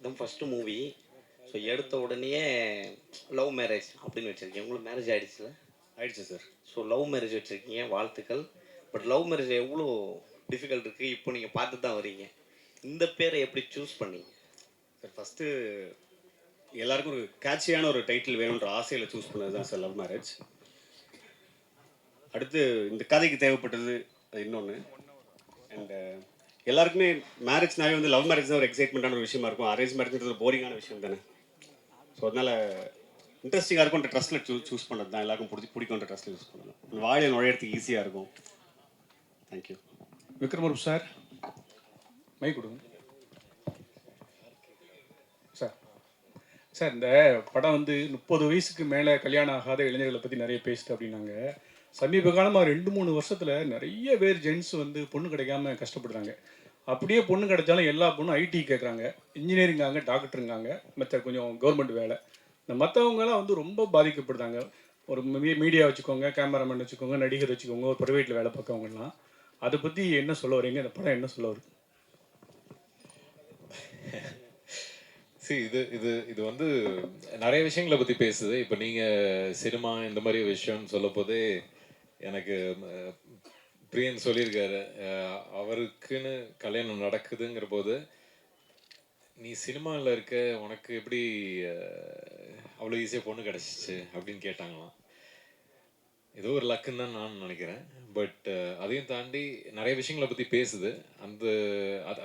இதுதான் first movie. So எடுத்த உடனேயே லவ் மேரேஜ் அப்படின்னு வச்சுருக்கீங்க. உங்களுக்கு மேரேஜ் ஆகிடுச்சுல? ஆயிடுச்சு சார். ஸோ லவ் மேரேஜ் வச்சுருக்கீங்க, வாழ்த்துக்கள். பட் லவ் மேரேஜ் எவ்வளோ டிஃபிகல்ட் இருக்குது இப்போ நீங்கள் பார்த்து தான் வரீங்க. இந்த பேரை எப்படி சூஸ் பண்ணீங்க சார் ஃபஸ்ட்டு எல்லாருக்கும் ஒரு கேட்சியான ஒரு டைட்டில் வேணுன்ற ஆசையில் சூஸ் பண்ணது தான் சார் லவ் மேரேஜ். அடுத்து இந்த கதைக்கு தேவைப்பட்டது அது இன்னொன்று. அண்டு எல்லாருக்குமே மேரேஜ்னாவே வந்து லவ் மேரேஜ் தான் ஒரு எக்ஸைட்மெண்ட்டான ஒரு விஷயமா இருக்கும். அரேஞ்ச் மேரேஜ்ன்றது ஒரு போரிங்கான விஷயம் தானே. ஸோ அதனால் இன்ட்ரெஸ்டிங்காக இருக்கும்ன்ற ட்ரஸ்ட்டில் சூஸ் பண்ணது தான். எல்லாருக்கும் பிடிக்கும்ன்ற ட்ரஸ்ட்டில் யூஸ் பண்ணலாம். வாழையை நுழையிறதுக்கு ஈஸியாக இருக்கும். தேங்க்யூ. விக்ரமரூப் சார், மை கொடுங்க சார். சார், இந்த படம் வந்து 30 வயசுக்கு மேலே கல்யாணம் ஆகாத இளைஞர்களை பற்றி நிறைய பேசுது அப்படின்னாங்க. சமீப காலமாக 2-3 வருஷத்தில் நிறைய பேர் ஜென்ஸ் வந்து பொண்ணு கிடைக்காம கஷ்டப்படுறாங்க. அப்படியே பொண்ணு கிடைச்சாலும் எல்லா பொண்ணும் ஐடி கேட்குறாங்க, இன்ஜினியரிங்காங்க, டாக்டருங்காங்க, மற்ற கொஞ்சம் கவர்மெண்ட் வேலை. இந்த மற்றவங்களாம் வந்து ரொம்ப பாதிக்கப்படுறாங்க. ஒரு மீடியா வச்சுக்கோங்க, கேமராமேன் வச்சுக்கோங்க, நடிகர் வச்சுக்கோங்க, ஒரு ப்ரைவேட்டில் வேலை பார்க்கவங்கலாம். அதை பற்றி என்ன சொல்ல வரீங்க? இந்த படம் என்ன சொல்ல வருது? இது இது இது வந்து நிறைய விஷயங்களை பற்றி பேசுது. இப்போ நீங்கள் சினிமா இந்த மாதிரி விஷயம்னு சொல்ல போதே எனக்கு பிரியன் சொல்லியிருக்காரு, அவருக்குன்னு கல்யாணம் நடக்குதுங்கிற போது நீ சினிமாவில் இருக்க, உனக்கு எப்படி அவ்வளோ ஈஸியாக பொண்ணு கிடச்சிச்சு அப்படின்னு கேட்டாங்களாம். ஏதோ ஒரு லக்குன்னு தான் நான் நினைக்கிறேன். பட் அதையும் தாண்டி நிறைய விஷயங்களை பற்றி பேசுது.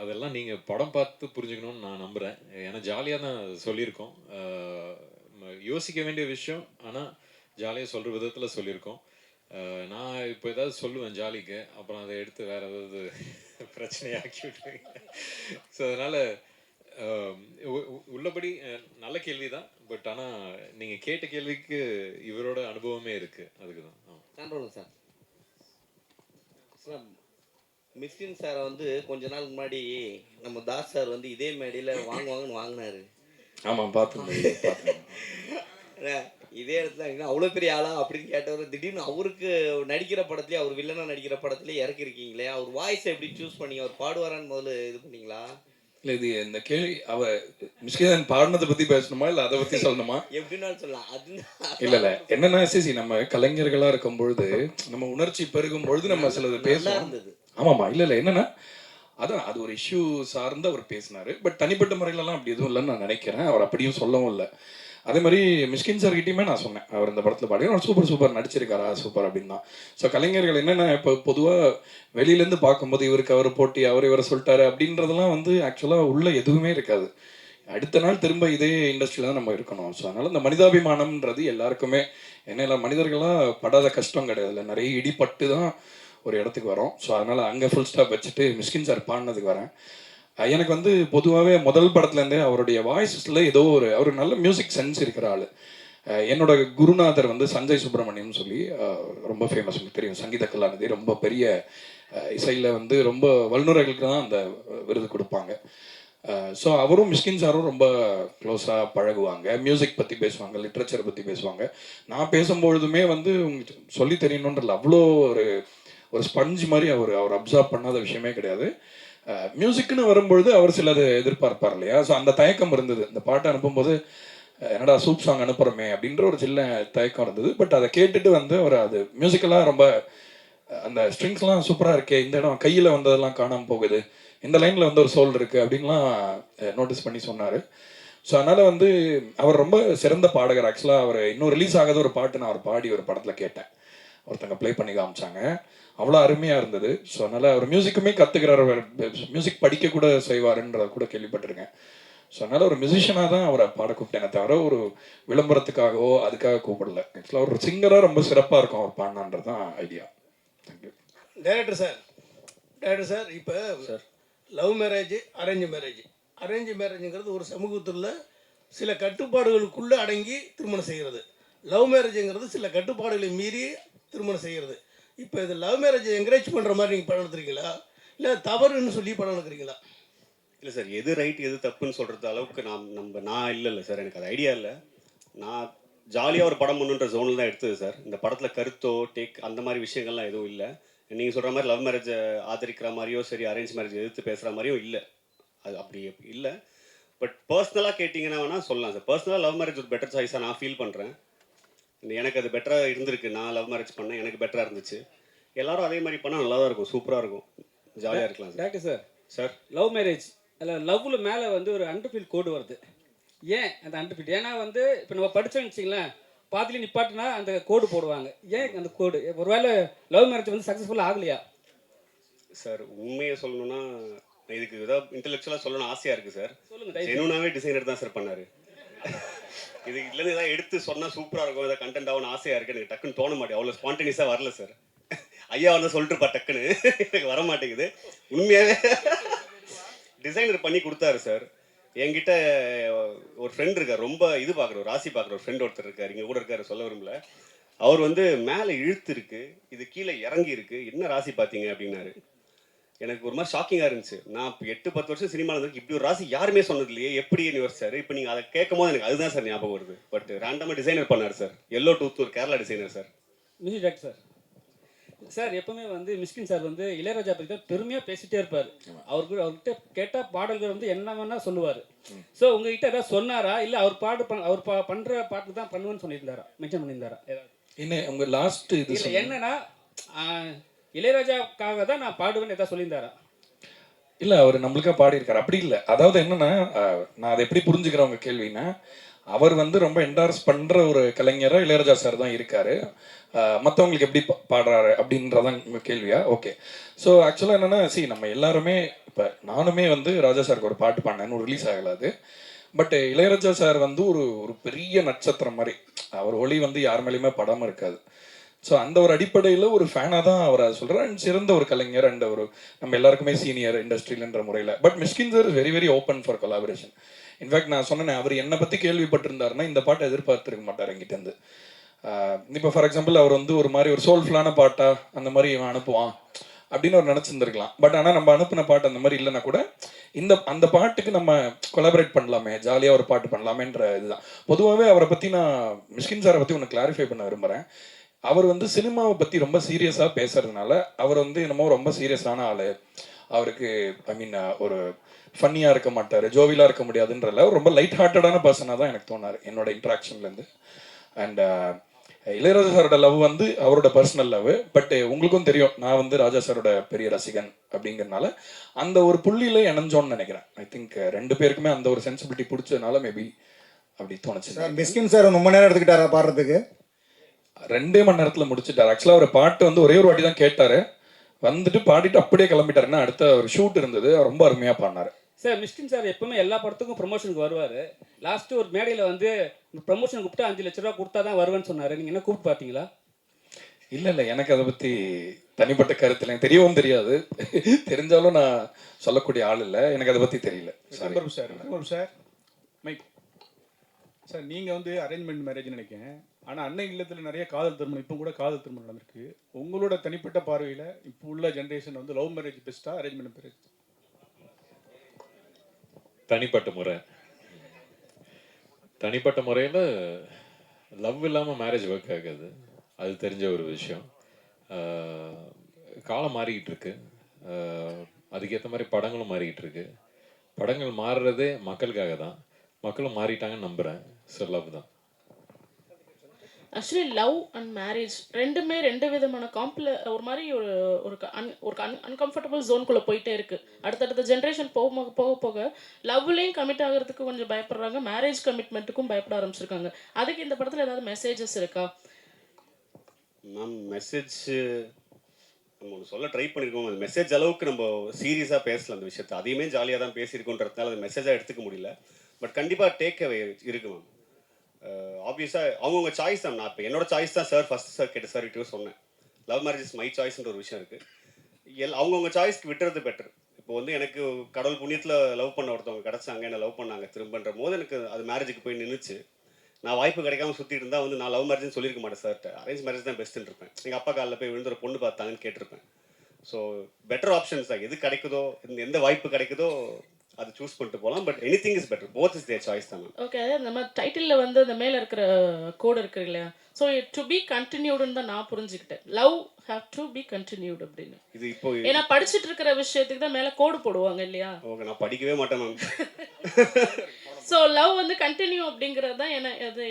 அதெல்லாம் நீங்கள் படம் பார்த்து புரிஞ்சுக்கணும்னு நான் நம்புகிறேன். ஏன்னா ஜாலியாக தான் சொல்லியிருக்கோம். யோசிக்க வேண்டிய விஷயம், ஆனால் ஜாலியாக சொல்கிற விதத்தில் சொல்லியிருக்கோம். நான் இப்போ ஏதாவது சொல்லுவேன் ஜாலிக்கு, அப்புறம் அதை எடுத்து வேறு ஏதாவது பிரச்சனையாக்கி விட்டுருவீங்க. ஸோ அதனால் உள்ளபடி நல்ல கேள்வி தான். பட் ஆனால் நீங்கள் கேட்ட கேள்விக்கு இவரோட அனுபவமே இருக்குது. அதுக்கு தான் சார். சார், மிஸ்கின் சாரை வந்து கொஞ்ச நாள் முன்னாடி நம்ம தாஸ் சார் வந்து இதே மேடையில் வாங்குவாங்கன்னு வாங்கினாரு. ஆமாம், பார்த்துருந்தேன். இதே இடத்துல அவ்வளோ பெரிய ஆளா அப்படின்னு கேட்டவர், திடீர்னு அவருக்கு நடிக்கிற படத்துலேயே, அவர் வில்லனா நடிக்கிற படத்துலேயே இறக்கிருக்கீங்களே, அவர் வாய்ஸை எப்படி சூஸ் பண்ணீங்க? அவர் பாடுவாரான்னு முதல்ல இது பண்ணீங்களா? இல்லை, இது இந்த கேள்வி மிஸ்கின் பாடினதை பற்றி பேசணுமா இல்லை அதை பற்றி சொல்லணுமா? எப்படின்னாலும் சொல்லலாம். அது இல்லை என்னன்னா சிசி, நம்ம கலைஞர்களாக இருக்கும் பொழுது, நம்ம உணர்ச்சி பெருகும் பொழுது நம்ம சிலது பேசலாம். ஆமாம்மா, இல்லை என்னன்னா அதான் அது ஒரு இஷ்யூ சார்ந்து அவர் பேசினாரு. பட் தனிப்பட்ட முறையிலலாம் அப்படி எதுவும் இல்லைன்னு நான் நினைக்கிறேன். அவர் அப்படியும் சொல்லவும் இல்லை. அதே மாதிரி மிஸ்கின் சார் கிட்டேயுமே நான் சொன்னேன், அவர் இந்த படத்தில் பாடி அவர் சூப்பர் நடிச்சிருக்காரா, சூப்பர் அப்படின்னு தான். ஸோ கலைஞர்கள் என்னென்னா, இப்போ பொதுவாக வெளியிலேருந்து பார்க்கும்போது இவருக்கு அவர் போட்டி, இவரை சொல்லிட்டாரு அப்படின்றதெல்லாம் வந்து ஆக்சுவலாக உள்ள எதுவுமே இருக்காது. அடுத்த நாள் திரும்ப இதே இண்டஸ்ட்ரியில் தான் நம்ம இருக்கணும். ஸோ அதனால் இந்த மனிதாபிமானம்ன்றது எல்லாருக்குமே, என்ன மனிதர்களாக படாத கஷ்டம் கிடையாது, இல்லை நிறைய இடிப்பட்டு தான் ஒரு இடத்துக்கு வரோம். ஸோ அதனால் அங்கே ஃபுல் ஸ்டாப் வச்சுட்டு மிஸ்கின் சார் பாடினதுக்கு வரேன். எனக்கு வந்து பொதுவாகவே முதல் படத்துலேருந்தே அவருடைய வாய்ஸில் ஏதோ அவர் நல்ல மியூசிக் சென்ஸ் இருக்கிற ஆள். என்னோட குருநாதர் வந்து சஞ்சய் சுப்பிரமணியம் சொல்லி ரொம்ப ஃபேமஸ், தெரியும், சங்கீத கலாநிதி, ரொம்ப பெரிய இசையில் வந்து ரொம்ப வல்லுநர்களுக்கு தான் அந்த விருது கொடுப்பாங்க. ஸோ அவரும் மிஸ்கின் சாரும் ரொம்ப க்ளோஸாக பழகுவாங்க, மியூசிக் பற்றி பேசுவாங்க, லிட்ரேச்சர் பற்றி பேசுவாங்க. நான் பேசும்பொழுதுமே வந்து உங்களுக்கு சொல்லி தெரியணுன்றல அவ்வளோ ஒரு ஸ்பஞ்ச் மாதிரி அவர் அப்சர்வ் பண்ணாத விஷயமே கிடையாது. மியூசிக்னு வரும்பொழுது அவர் சிலது எதிர்பார்ப்பார் இல்லையா. ஸோ அந்த தயக்கம் இருந்தது. இந்த பாட்டை அனுப்பும்போது என்னடா சூப் சாங் அனுப்புகிறோமே அப்படின்ற ஒரு சின்ன தயக்கம் இருந்தது. பட் அதை கேட்டுட்டு வந்து அவர் அது மியூசிக்கெல்லாம் ரொம்ப அந்த ஸ்ட்ரிங்ஸ்லாம் சூப்பராக இருக்கே, இந்த இடம் கையில் வந்ததெல்லாம் காணாமல் போகுது, இந்த லைனில் வந்து ஒரு சோல் இருக்குது அப்படின்லாம் நோட்டீஸ் பண்ணி சொன்னார். ஸோ அதனால் வந்து அவர் ரொம்ப சிறந்த பாடகர். ஆக்சுவலாக அவர் இன்னும் ரிலீஸ் ஆகாத ஒரு பாட்டு நான் அவர் பாடி ஒரு படத்தில் கேட்டேன், ஒருத்தங்க ப்ளே பண்ணி காமிச்சாங்க, அவ்வளோ அருமையாக இருந்தது. ஸோ அதனால் அவர் மியூசிக்குமே கற்றுக்கிறார், மியூசிக் படிக்க கூட செய்வாருன்றத கூட கேள்விப்பட்டிருக்கேன். ஸோ அதனால் ஒரு மியூசிஷியனாக தான் அவரை பாட கூப்பிட்டேனே தவிர ஒரு விளம்பரத்துக்காகவோ அதுக்காக கூப்பிடல. ஆக்சுவலாக ஒரு சிங்கராக ரொம்ப சிறப்பாக இருக்கும் அவர் பாடினான்றது தான் ஐடியா. தேங்க்யூ. டைரக்டர் சார், இப்போ சார் லவ் மேரேஜ், அரேஞ்ச் மேரேஜுங்கிறது ஒரு சமூகத்தில் சில கட்டுப்பாடுகளுக்குள்ளே அடங்கி திருமணம் செய்கிறது. லவ் மேரேஜுங்கிறது சில கட்டுப்பாடுகளை மீறி திருமணம் செய்கிறது. இப்போ இது லவ் மேரேஜை என்கரேஜ் பண்ணுற மாதிரி நீங்கள் படம் எடுத்துறீங்களா, இல்லை தவறுன்னு சொல்லி படம் எடுக்கிறீங்களா? இல்லை சார், எது ரைட் எது தப்புன்னு சொல்கிறது அளவுக்கு நான் இல்லை சார், எனக்கு அது ஐடியா இல்லை. நான் ஜாலியாக ஒரு படம் பண்ணுன்ற ஜோனில் தான் எடுத்தது சார். இந்த படத்தில் கருத்தோ அந்த மாதிரி விஷயங்கள்லாம் எதுவும் இல்லை. நீங்கள் சொல்கிற மாதிரி லவ் மேரேஜை ஆதரிக்கிற மாதிரியோ சரி, அரேஞ்ச் மேரேஜ் எதிர்த்து பேசுகிற மாதிரியும் இல்லை. அது அப்படி இல்லை. பட் பர்சனலாக கேட்டிங்கன்னா வேணால் சொல்லலாம் சார். பர்சனலாக லவ் மேரேஜ் ஒரு பெட்டர் சாய்ஸாக நான் ஃபீல் பண்ணுறேன். எனக்கு அது பெட்டராக இருந்திருக்கு. நான் லவ் மேரேஜ் பண்ணேன், எனக்கு பெட்டராக இருந்துச்சு. எல்லாரும் அதே மாதிரி பண்ணால் நல்லா தான் இருக்கும், சூப்பராக இருக்கும், ஜாலியாக இருக்கலாம் sir. Doctor sir, sir love marriage அதில் லவ்வில் மேலே வந்து ஒரு அண்டர்ஃபீல் கோடு வருது. ஏன் அந்த அண்டர்ஃபீல்? ஏன்னா வந்து இப்போ நம்ம படித்தோம்னு வச்சிங்களேன், பாதியில் நிப்பாட்டினா அந்த கோடு போடுவாங்க. ஏன் அந்த கோடு? ஒருவேளை லவ் மேரேஜ் வந்து சக்ஸஸ்ஃபுல்லாக ஆகலையா? சார் உண்மையை சொல்லணும்னா இதுக்கு ஏதாவது இன்டெலெக்சுவலாக சொல்லணும்னு ஆசையாக இருக்குது சார். சொல்லுங்கள். ஜெனுனாவே டிசைனர் தான் சார் பண்ணார். இது இல்லைன்னு ஏதாவது எடுத்து சொன்னால் சூப்பராக இருக்கும், ஏதாவது கண்டென்ட் ஆகும்னு ஆசையாக இருக்குது. எனக்கு டக்குன்னு தோண மாட்டேன், அவ்வளோ ஸ்பான்டேனியஸாக வரல சார். ஐயா வந்து சொல்லிட்டுப்பா டக்குன்னு எனக்கு வர மாட்டேங்குது. உண்மையாகவே டிசைனர் பண்ணி கொடுத்தாரு சார். என்கிட்ட ஒரு ஃப்ரெண்ட் இருக்கார், ரொம்ப இது பார்க்குற ஒரு ராசி பார்க்குற ஒரு ஃப்ரெண்ட் ஒருத்தர் இருக்கார், இங்கே கூட இருக்காரு, சொல்ல விரும்பல. அவர் வந்து மேலே இழுத்து இருக்கு, இது கீழே இறங்கி இருக்கு, என்ன ராசி பார்த்தீங்க அப்படின்னாரு. எனக்கு ஒரு மாதிரி ஷாக்கிங்காக இருந்துச்சு. நான் இப்போ 8-10 வருஷம் சினிமாவில் இருக்கு, இப்படி ஒரு ராசி யாருமே சொன்னது இல்லையே, எப்படி யூனிவர்ஸ். இப்போ நீங்கள் அதை கேட்கும் போது எனக்கு அதுதான் சார் ஞாபகம் வருது. பட் ரேண்டமாக டிசைனர் பண்ணார் சார், எல்லோ டூத், ஒரு Kerala designer sir. Music doctor sir, sir எப்பவுமே வந்து மிஸ்கின் சார் வந்து இளையராஜா பற்றி தான் பெருமையாக பேசிகிட்டே இருப்பார். அவர்கிட்ட கேட்டால் பாடல்கள் வந்து என்ன வேணால் சொல்லுவார். ஸோ உங்ககிட்ட ஏதாவது சொன்னாரா, இல்லை அவர் அவர் பண்ணுற பாட்டு தான் பண்ணுவேன்னு சொல்லியிருந்தாரா, மென்ஷன் பண்ணியிருந்தாரா ஏதாவது? என்ன உங்கள் லாஸ்ட் இது இல்லை என்னன்னா இளையராஜாவுக்காக தான் நான் பாடுவேன்னு ஏதாவது சொல்லியிருந்தாரா? இல்லை, அவர் நம்மளுக்காக பாடியிருக்காரு. அப்படி இல்லை. அதாவது என்னன்னா, நான் அதை எப்படி புரிஞ்சுக்கிறேன் உங்கள் கேள்வின்னா, அவர் வந்து ரொம்ப என்டார்ஸ் பண்ணுற ஒரு கலைஞராக இளையராஜா சார் தான் இருக்காரு. மற்றவங்களுக்கு எப்படி பாடுறாரு அப்படின்றதான் உங்கள் கேள்வியா? ஓகே. ஸோ ஆக்சுவலாக என்னென்னா, நம்ம எல்லாருமே இப்போ நானுமே வந்து ராஜா சாருக்கு ஒரு பாட்டு பாடினேன்னு ரிலீஸ் ஆகலாது. பட் இளையராஜா சார் வந்து ஒரு ஒரு பெரிய நட்சத்திரம் மாதிரி, அவர் ஒளி வந்து யார் மேலேயுமே படாமல் இருக்காது. ஸோ அந்த ஒரு அடிப்படையில் ஒரு ஃபேனாக தான் அவரை சொல்கிறேன். அண்ட் சிறந்த ஒரு கலைஞர் அண்ட் ஒரு நம்ம எல்லாருக்குமே சீனியர் இண்டஸ்ட்ரியில்ன்ற முறையில். But Mysskin sir very very open for collaboration. In fact நான் சொன்னேன், அவர் என்னை பற்றி கேள்விப்பட்டிருந்தாருன்னா இந்த பாட்டை எதிர்பார்த்துருக்க மாட்டார் என்கிட்டேருந்து. இப்போ ஃபார் எக்ஸாம்பிள் அவர் வந்து ஒரு மாதிரி ஒரு சோல்ஃபுல்லான பாட்டா அந்த மாதிரி இவன் அனுப்புவான் அப்படின்னு அவர் நினச்சிருந்துருக்கலாம். பட் ஆனால் நம்ம அனுப்பின பாட்டு அந்த மாதிரி இல்லைன்னா கூட அந்த பாட்டுக்கு நம்ம கொலாபரேட் பண்ணலாமே, ஜாலியாக ஒரு பாட்டு பண்ணலாமேன்ற இதுதான். பொதுவாகவே அவரை பற்றி நான் மிஸ்கின் சாரை பற்றி ஒன்று கிளாரிஃபை பண்ண விரும்புகிறேன். அவர் வந்து சினிமாவை பற்றி ரொம்ப சீரியஸாக பேசுறதுனால அவர் வந்து என்னமோ ரொம்ப சீரியஸான ஆள், அவருக்கு ஐ மீன் ஒரு ஃபன்னியாக இருக்க மாட்டார், ஜோவிலாக இருக்க முடியாதுன்றல ரொம்ப லைட் ஹார்ட்டடான பர்சனாக தான் எனக்கு தோணார் என்னோட இன்ட்ராக்ஷன்லேருந்து. அண்ட் இளையராஜா சாரோட லவ் வந்து அவரோட பர்சனல் லவ். பட் உங்களுக்கும் தெரியும், நான் வந்து ராஜா சாரோட பெரிய ரசிகன் அப்படிங்கிறதுனால அந்த ஒரு புள்ளியில் இணைஞ்சோன்னு நினைக்கிறேன். ஐ திங்க் ரெண்டு பேருக்குமே அந்த ஒரு சென்சிபிலிட்டி பிடிச்சதுனால மேபி அப்படி தோணுச்சு. சார் மிஸ்கின் சார் ரொம்ப நேரம் எடுத்துக்கிட்டாரா பாடுறதுக்கு? 2 மணி நேரத்தில் முடிச்சுட்டார். ஆக்சுவலாக ஒரு பாட்டு வந்து ஒரே ஒரு வாட்டி தான் கேட்டார், வந்துட்டு பாடிட்டு அப்படியே கிளம்பிட்டாருன்னா அடுத்த ஒரு ஷூட் இருந்தது, ரொம்ப அருமையாக பாடினார். சார் மிஸ்கின் சார் எப்பவுமே எல்லா படத்துக்கும் ப்ரொமோஷனுக்கு வருவார். லாஸ்ட்டு ஒரு மேடையில் வந்து ப்ரொமோஷன் கூப்பிட்டு 5 லட்ச ரூபா கொடுத்தா தான் வருவேன்னு சொன்னார். நீங்கள் என்ன கூப்பிட்டு பார்த்தீங்களா? இல்லை, எனக்கு அதை பற்றி தனிப்பட்ட கருத்தில் எனக்கு தெரியவும் தெரியாது. தெரிஞ்சாலும் நான் சொல்லக்கூடிய ஆள் இல்லை, எனக்கு அதை பற்றி தெரியல. சார் மைக் சார், நீங்கள் வந்து அரேஞ்ச்மெண்ட் மேரேஜ்னு நினைக்கிறேன். ஆனால் அன்னை இல்லத்தில் நிறைய காதல் திருமணம், இப்போ கூட காதல் திருமணம் நடந்திருக்கு. உங்களோட தனிப்பட்ட பார்வையில் இப்போ உள்ள ஜென்ரேஷன் வந்து லவ் மேரேஜ் பெஸ்ட்டா அரேஞ்ச்மெண்ட் மேரேஜ்? தனிப்பட்ட முறையில் லவ் இல்லாமல் மேரேஜ் ஒர்க் ஆகாது, அது தெரிஞ்ச ஒரு விஷயம். காலம் மாறிக்கிட்டு இருக்கு, அதுக்கேற்ற மாதிரி படங்களும் மாறிக்கிட்டு இருக்கு. படங்கள் மாறுறதே மக்களுக்காக தான், மக்களும் மாறிட்டாங்கன்னு நம்புகிறேன். ஸோ லவ் தான். ஆக்சுவலி லவ் அண்ட் மேரேஜ் ரெண்டுமே 2 விதமான ஒரு மாதிரி ஒரு அன்கம்ஃபர்டபுள் ஜோனுக்குள்ளே போயிட்டே இருக்குது. அடுத்தடுத்த ஜென்ரேஷன் போக போக லவ்லேயும் கமிட் ஆகிறதுக்கு கொஞ்சம் பயப்படுறாங்க, மேரேஜ் கமிட்மெண்ட்டுக்கும் பயப்பட ஆரம்பிச்சிருக்காங்க. அதுக்கு இந்த படத்தில் ஏதாவது மெசேஜஸ் இருக்கா? மேம் மெசேஜ் நம்ம ஒன்று சொல்ல ட்ரை பண்ணியிருக்கோம். அந்த மெசேஜ் அளவுக்கு நம்ம சீரியஸாக பேசல அந்த விஷயத்தை, அதையுமே ஜாலியாக தான் பேசியிருக்கோன்றதுனால அது மெசேஜாக எடுத்துக்க முடியல. பட் கண்டிப்பாக டேக் அவே இருக்கு மேம். ஆப்வியஸாக அவங்கவுங்க சாய்ஸ் தான். நான் இப்போ என்னோட சாய்ஸ் தான் சார் ஃபஸ்ட் சார் கேட்ட சார் கிட்டே சொன்னேன். லவ் மேரேஜ் இஸ் மை சாய்ஸ்ன்ற ஒரு விஷயம் இருக்குது. அவங்கவுங்க சாய்ஸ்க்கு விட்டுறது பெட்டர். இப்போ வந்து எனக்கு கடவுள் புண்ணியத்தில் லவ் பண்ண ஒருத்தவங்க கிடச்சாங்க, என்ன லவ் பண்ணாங்க திரும்பன்ற போது எனக்கு அது மேரேஜுக்கு போய் நின்றுச்சு. நான் வாய்ப்பு கிடைக்காம சுற்றிட்டு இருந்தால் வந்து நான் லவ் மேரேஜ்னு சொல்லியிருக்க மாட்டேன் சார்ட்ட, அரேஞ்ச் மேரேஜ் தான் பெஸ்ட்டுன்னு இருப்பேன். எங்கள் அப்பா காலில் போய் விழுந்து ஒரு பொண்ணு பார்த்தாங்கன்னு கேட்டிருப்பேன். ஸோ பெட்டர் ஆப்ஷன்ஸ் தான், எது கிடைக்குதோ எந்த வாய்ப்பு கிடைக்குதோ அது சூஸ் பண்ணிட்டு போகலாம். But anything is better, both is there choice தான். ஓகே, நம்ம டைட்டிலில் வந்து அந்த மேலே இருக்கிற கோடு இருக்கு இல்லையா, ஸோ டு பி கண்டினியூடுன்னு தான் நான் புரிஞ்சுக்கிட்டேன். Love have to be continued அப்படின்னு. இது இப்போ ஏன்னா படிச்சுட்டு இருக்கிற விஷயத்துக்கு தான் மேலே கோடு போடுவாங்க இல்லையா? ஓகே, நான் படிக்கவே மாட்டேன் மேம். ஸோ லவ் வந்து கண்டினியூ அப்படிங்கிறது தான்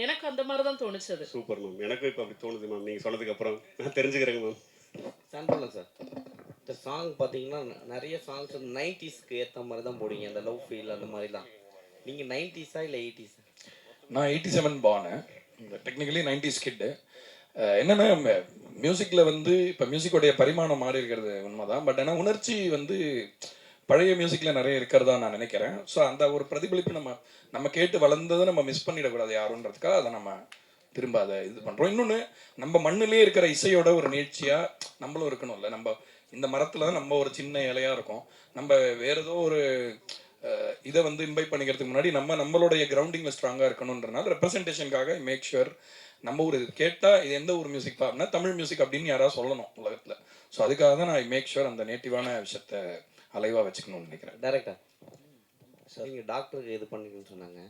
எனக்கு அந்த மாதிரி தான் தோணுச்சு அது. Super ma'am. எனக்கும் இப்போ அப்படி தோணுது மேம் நீங்கள் சொன்னதுக்கப்புறம். நான் தெரிஞ்சுக்கிறேங்க மேம். சாண்டோலன் சார், இந்த சாங் பார்த்தீங்கன்னா நிறைய சாங்ஸ் வந்து 90ஸ்க்கு ஏற்ற மாதிரி தான் போடுவீங்க, அந்த லவ் ஃபீல் அந்த மாதிரிலாம். நீங்கள் 90ஸா இல்லை 80ஸா? நான் 87 பானு, டெக்னிக்கலி 90s கிட்டு. என்னென்னா மியூசிக்கில் வந்து இப்போ மியூசிக்கோடைய பரிமாணம் மாறி இருக்கிறது உண்மைதான். பட் ஆனால் உணர்ச்சி வந்து பழைய மியூசிக்கில் நிறைய இருக்கிறதா நான் நினைக்கிறேன். ஸோ அந்த ஒரு பிரதிபலிப்பு நம்ம கேட்டு வளர்ந்ததை நம்ம மிஸ் பண்ணிடக்கூடாது யாருன்றதுக்காக அதை நம்ம திரும்ப அதை இது பண்ணுறோம். இன்னொன்று, நம்ம மண்ணிலே இருக்கிற இசையோட ஒரு நீட்சியாக நம்மளும் இருக்கணும்ல. நம்ம இந்த மரத்தில் தான் நம்ம ஒரு சின்ன இலையாக இருக்கோம். நம்ம வேறு ஏதோ ஒரு இதை வந்து இன்வைட் பண்ணிக்கிறதுக்கு முன்னாடி நம்மளுடைய கிரவுண்டிங்கில் ஸ்ட்ராங்காக இருக்கணுன்றனால ரெப்ரசன்டேஷனுக்காக மேக் ஷுர் நம்ம ஒரு கேட்டால் இது எந்த ஒரு மியூசிக் அப்படின்னா தமிழ் மியூசிக் அப்படின்னு யாராவது சொல்லணும் உலகத்தில். ஸோ அதுக்காக தான் நான் மேக் ஷுர் அந்த நேட்டிவான விஷயத்தை அலைவாக வச்சுக்கணும்னு நினைக்கிறேன். டேரக்டர் சார், நீங்கள் டாக்டருக்கு இது பண்ணிக்கணும்னு சொன்னாங்க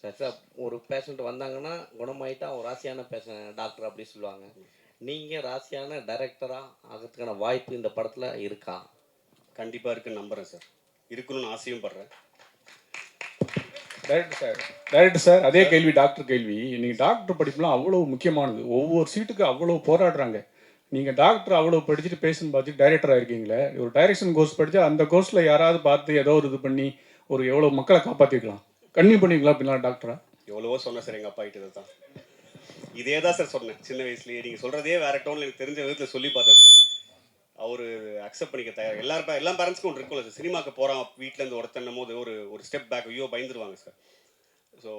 சார். சார், ஒரு பேஷண்ட் வந்தாங்கன்னா குணமாயிட்டா ஒரு ராசியான டாக்டர் அப்படி சொல்லுவாங்க. நீங்கள் ராசியான டைரக்டராக ஆகிறதுக்கான வாய்ப்பு இந்த படத்தில் இருக்கா? கண்டிப்பாக இருக்குன்னு நம்புகிறேன் சார். இருக்கணும்னு ஆசையும் படுறேன். டைரக்டர் சார், அதே கேள்வி டாக்டர் கேள்வி. நீங்கள் டாக்டர் படிப்புலாம் அவ்வளோ முக்கியமானது. ஒவ்வொரு சீட்டுக்கு அவ்வளோ போராடுறாங்க. நீங்கள் டாக்டர் அவ்வளோ படிச்சுட்டு பேஷண்ட் பார்த்துட்டு டைரக்டராக இருக்கீங்களே. ஒரு டைரக்ஷன் கோர்ஸ் படித்தா அந்த கோர்ஸில் யாராவது பார்த்து ஏதோ ஒரு இது பண்ணி ஒரு எவ்வளோ மக்களை காப்பாற்றிருக்கலாம். கன்னியூ பண்ணிக்கலாம் அப்படின்னா டாக்டரா? எவ்வளவோ சொன்னேன் சார் எங்கள் அப்பா கிட்ட. இதை தான் இதே தான் சார் சொன்னேன் சின்ன வயசுலேயே. நீங்கள் சொல்கிறதே வேறு டோனில் எனக்கு தெரிஞ்ச விதத்தில் சொல்லி பார்த்தேன் சார். அவர் அக்செப்ட் பண்ணிக்க தயார். எல்லா பேரண்ட்ஸ்க்கும் ஒன்று இருக்கும்ல சார். சினிமாவுக்கு போகிறான் வீட்டிலேருந்து ஒருத்தன்னும் போது ஒரு ஸ்டெப் பேக் ஐயோ பயந்துருவாங்க சார். ஸோ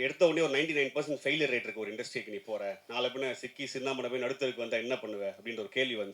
எடுத்த உடனே ஒரு 99% ஃபெயிலியர் ரேட் இருக்குது ஒரு இண்டஸ்ட்ரிக்கு. நீ போகிற நாளை பின்ன சிக்கி சின்னாமனை போய் நடுத்தருக்கு வந்தால் என்ன பண்ணுவேன் அப்படின்ற ஒரு கேள்வி வந்துச்சு.